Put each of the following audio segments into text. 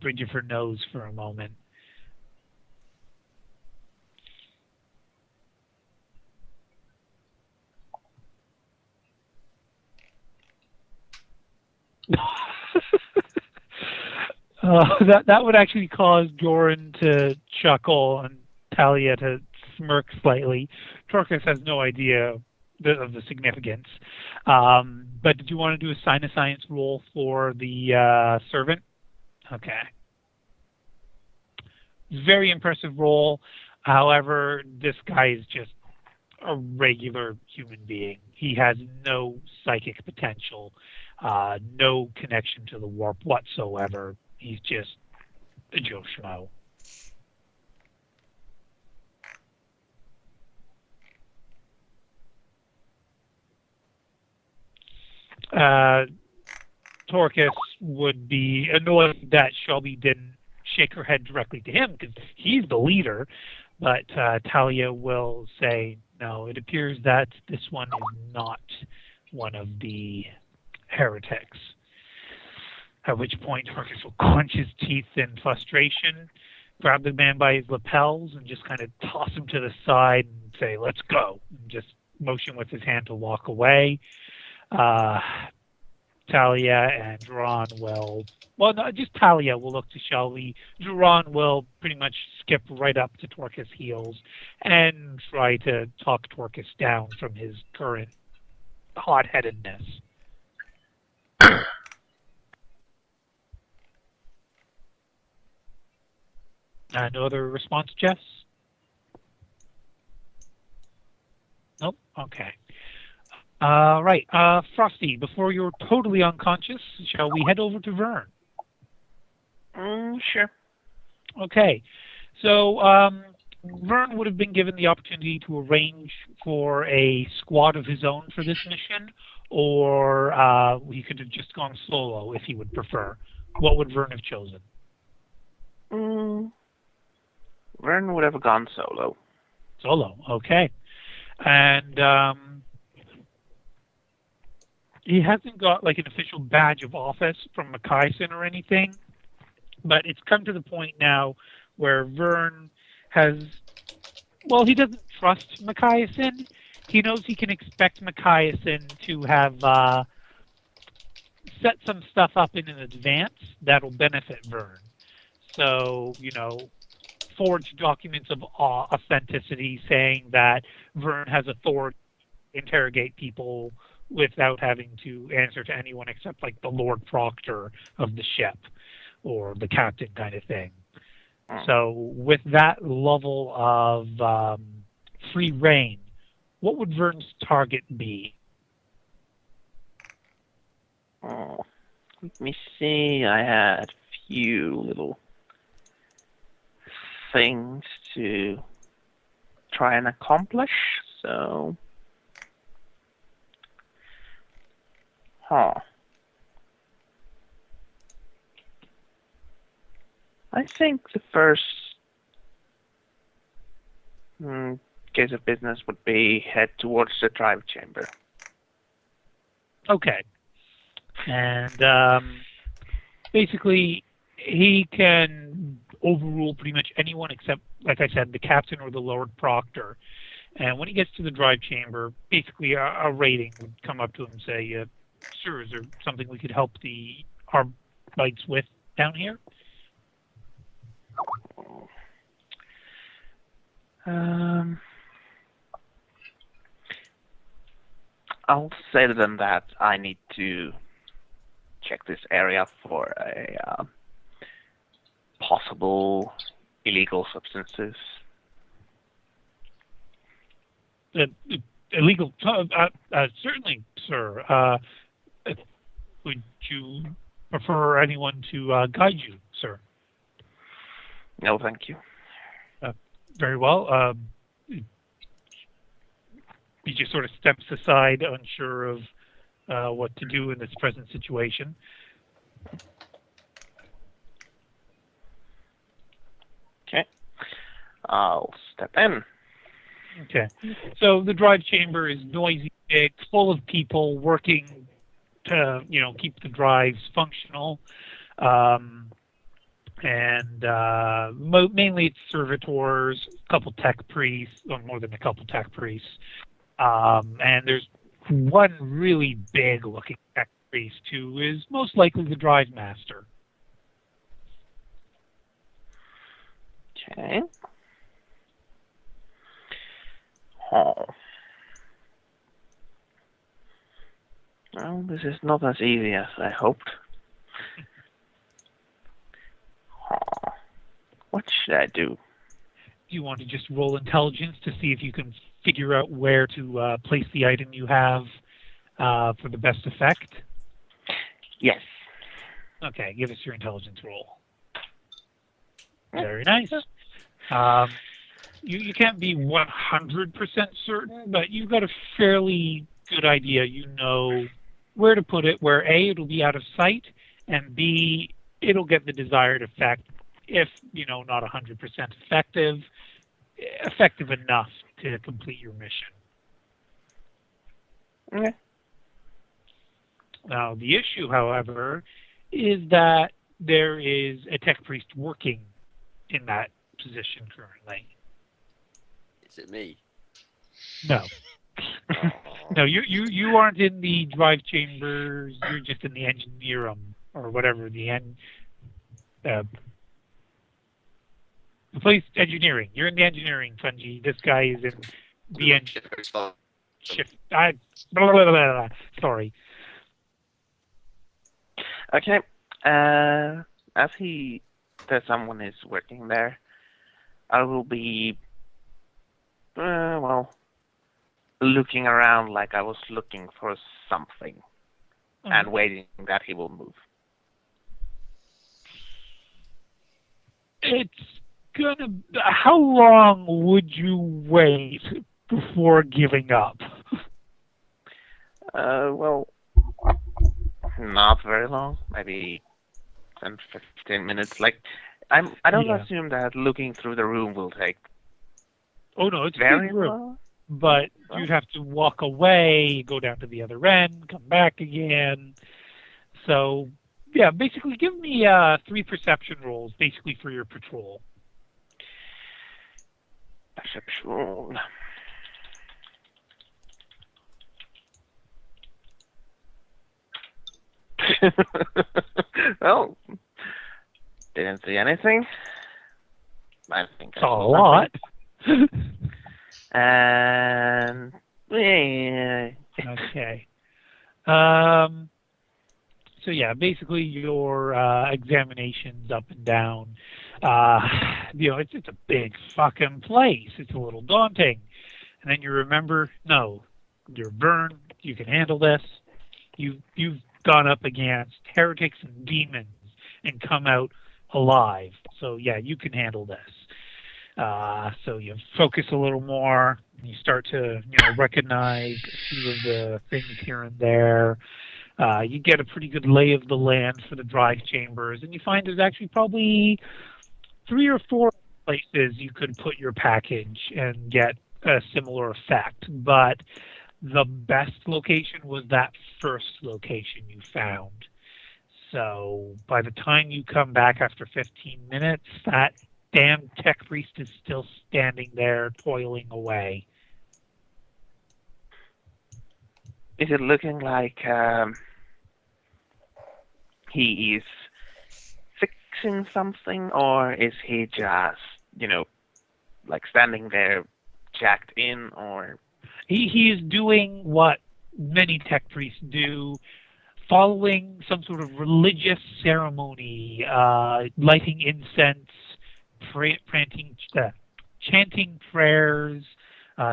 bridge of her nose for a moment. That would actually cause Doran to chuckle and Talia to smirk slightly. Torcus has no idea of the significance. But did you want to do a sign of science roll for the servant? Okay. Very impressive roll. However, this guy is just a regular human being. He has no psychic potential, no connection to the warp whatsoever. He's just a Joe Schmo. Torcus would be annoyed that Shelby didn't shake her head directly to him because he's the leader, but Talia will say, no, it appears that this one is not one of the heretics. At which point Torcus will clench his teeth in frustration, grab the man by his lapels, and just kind of toss him to the side and say, let's go, and just motion with his hand to walk away. Talia and Duran will, well, no, just Talia will look to Shelby. Duran will pretty much skip right up to Torcus' heels and try to talk Torcus down from his current hot-headedness. No other response, Jess? Nope. Okay. Right. Frosty, before you're totally unconscious, shall we head over to Vern? Sure. Okay. So, Vern would have been given the opportunity to arrange for a squad of his own for this mission, or he could have just gone solo if he would prefer. What would Vern have chosen? Vern would have gone solo. Solo, okay. And he hasn't got like an official badge of office from Mackayson or anything, but it's come to the point now where Vern has, well, he doesn't trust Mackayson. He knows he can expect Mackayson to have set some stuff up in advance that'll benefit Vern. So, forged documents of authenticity saying that Vern has authority to interrogate people without having to answer to anyone except like the Lord Proctor of the ship or the captain kind of thing. So with that level of free reign, what would Vern's target be? Let me see. I had a few little things to try and accomplish, so I think the first case of business would be head towards the drive chamber. Okay. And basically, he can overrule pretty much anyone except, like I said, the captain or the Lord Proctor. And when he gets to the drive chamber, basically a rating would come up to him and say, sir, is there something we could help our bites with down here? I'll say to them that I need to check this area for a possible illegal substances. Illegal? Certainly, sir. Would you prefer anyone to guide you, sir? No, thank you. Very well. He just sort of steps aside, unsure of what to do in this present situation. Okay. I'll step in. Okay. So the drive chamber is noisy, big, full of people working to, keep the drives functional. and mainly it's servitors, a couple tech priests, or more than a couple tech priests, and there's one really big-looking tech priest who is most likely the drive master. Okay. Oh. Well, this is not as easy as I hoped. Oh. What should I do? Do you want to just roll intelligence to see if you can figure out where to place the item you have for the best effect? Yes. Okay, give us your intelligence roll. Very nice. You can't be 100% certain, but you've got a fairly good idea. You know where to put it, where A, it'll be out of sight, and B, it'll get the desired effect if, not 100% effective enough to complete your mission. Okay. Now, the issue, however, is that there is a tech priest working in that position currently. Is it me? No. No, you aren't in the drive chambers. You're just in the engineer room or whatever the place engineering. You're in the engineering, Fungi. This guy is in the shift. Sorry. Okay. As someone is working there, I will be, looking around like I was looking for something and waiting that he will move. It's gonna. How long would you wait before giving up? Not very long. Maybe 10, 15 minutes. I don't assume that looking through the room will take. Oh no, it's very big room. long. But you'd have to walk away, go down to the other end, come back again. So, yeah, basically give me 3 perception rolls, basically for your patrol. Perception. Well, didn't see anything. I think I saw a saw lot. And okay. So yeah, basically your examinations up and down. It's a big fucking place. It's a little daunting. And then you remember, no, you're Vern. You can handle this. You've gone up against heretics and demons and come out alive. So yeah, you can handle this. So you focus a little more. You start to recognize a few of the things here and there. You get a pretty good lay of the land for the drive chambers, and you find there's actually probably 3 or 4 places you could put your package and get a similar effect. But the best location was that first location you found. So by the time you come back after 15 minutes, that damn tech priest is still standing there toiling away. Is it looking like he is fixing something, or is he just, standing there jacked in, or... He is doing what many tech priests do, following some sort of religious ceremony, lighting incense, chanting prayers,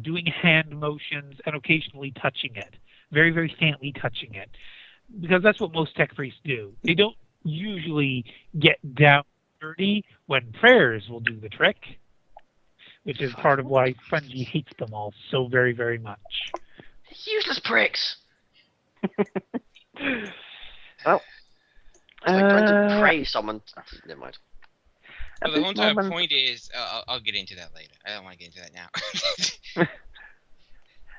doing hand motions, and occasionally touching it. Very, very faintly touching it. Because that's what most tech priests do. They don't usually get down dirty when prayers will do the trick, which is part of why Fungi hates them all so very, very much. Useless pricks! Well, it's like trying to praise someone. Never mind. Well, the whole entire point is, I'll get into that later. I don't want to get into that now.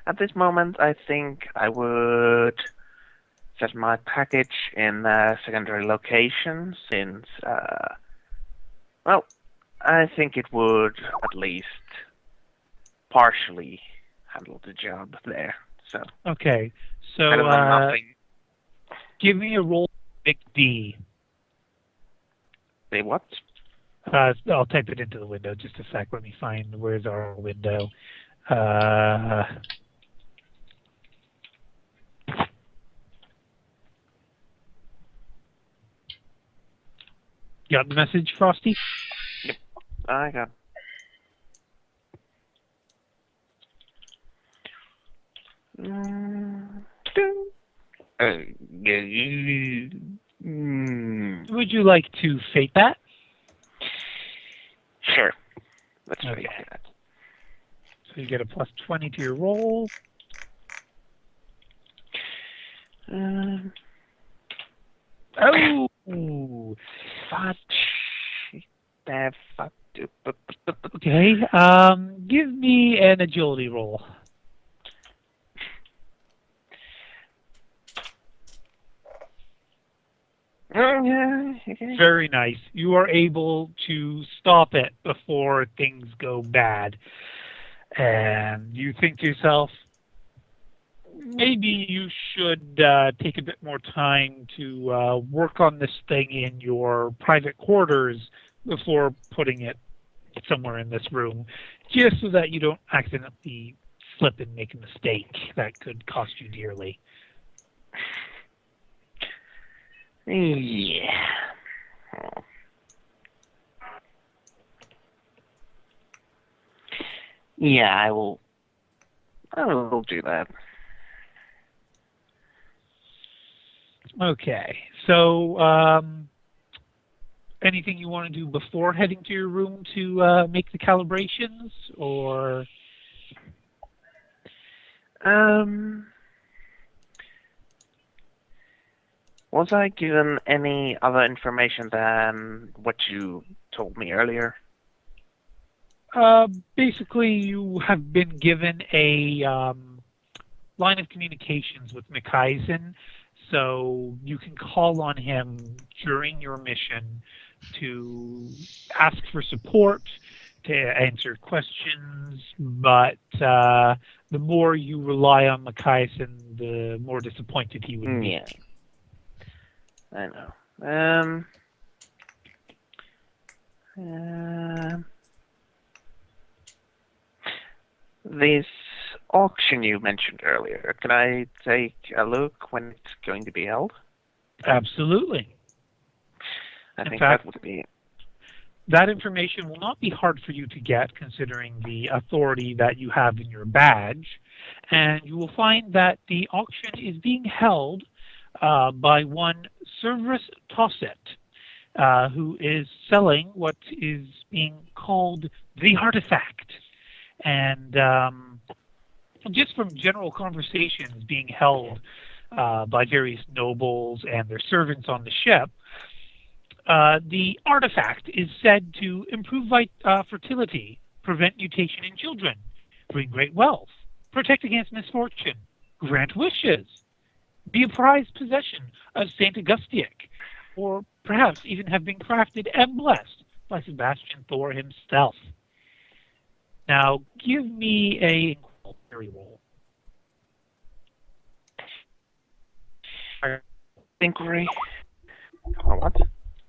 At this moment, I think I would set my package in a secondary location, since Well, I think it would at least partially handle the job there. So Okay, better so than nothing. give me a roll, big D. Say what? I'll type it into the window. Just a sec. Let me find where's our window. Uh, got the message, Frosty? Yep, I got. Would you like to fate that? Sure. Let's Okay. fake that. So you get a plus 20 to your roll. Oh! Okay. Give me an agility roll. Very nice. You are able to stop it before things go bad. And you think to yourself, maybe you should take a bit more time to work on this thing in your private quarters before putting it somewhere in this room, just so that you don't accidentally slip and make a mistake that could cost you dearly. Yeah. Yeah, I will do that. Okay. So, anything you want to do before heading to your room to make the calibrations, or? Was I given any other information than what you told me earlier? Basically, you have been given a line of communications with McKeisen, so you can call on him during your mission to ask for support, to answer questions, but the more you rely on McKeisen, the more disappointed he would be. Yeah. I know. This auction you mentioned earlier, can I take a look when it's going to be held? Absolutely. I In think fact, that would be... That information will not be hard for you to get, considering the authority that you have in your badge. And you will find that the auction is being held by one Cerberus Tosset, who is selling what is being called the artifact. And just from general conversations being held by various nobles and their servants on the ship, the artifact is said to improve fertility, prevent mutation in children, bring great wealth, protect against misfortune, grant wishes, be a prized possession of Saint Augustiac, or perhaps even have been crafted and blessed by Sebastian Thor himself. Now, give me a inquiry roll. Inquiry? Oh, what?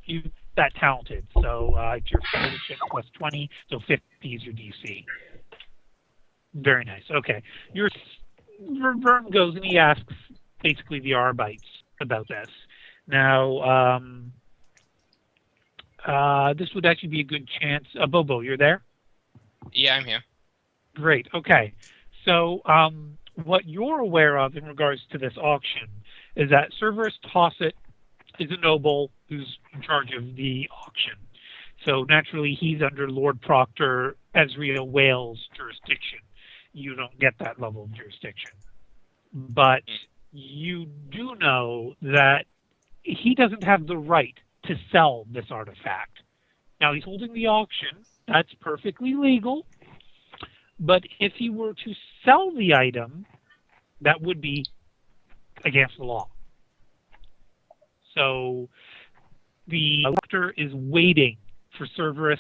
You that talented, so it's your fellowship plus 20, so 50 is your DC. Very nice. Okay, your Vern goes and he asks basically the Arbites about this. Now, this would actually be a good chance. Bobo, you're there? Yeah, I'm here. Great. Okay. So, what you're aware of in regards to this auction is that Cerberus Tosset is a noble who's in charge of the auction. So naturally, he's under Lord Proctor Ezreal Wales jurisdiction. You don't get that level of jurisdiction. But you do know that he doesn't have the right to sell this artifact. Now, he's holding the auction. That's perfectly legal. But if he were to sell the item, that would be against the law. So the doctor is waiting for Cerberus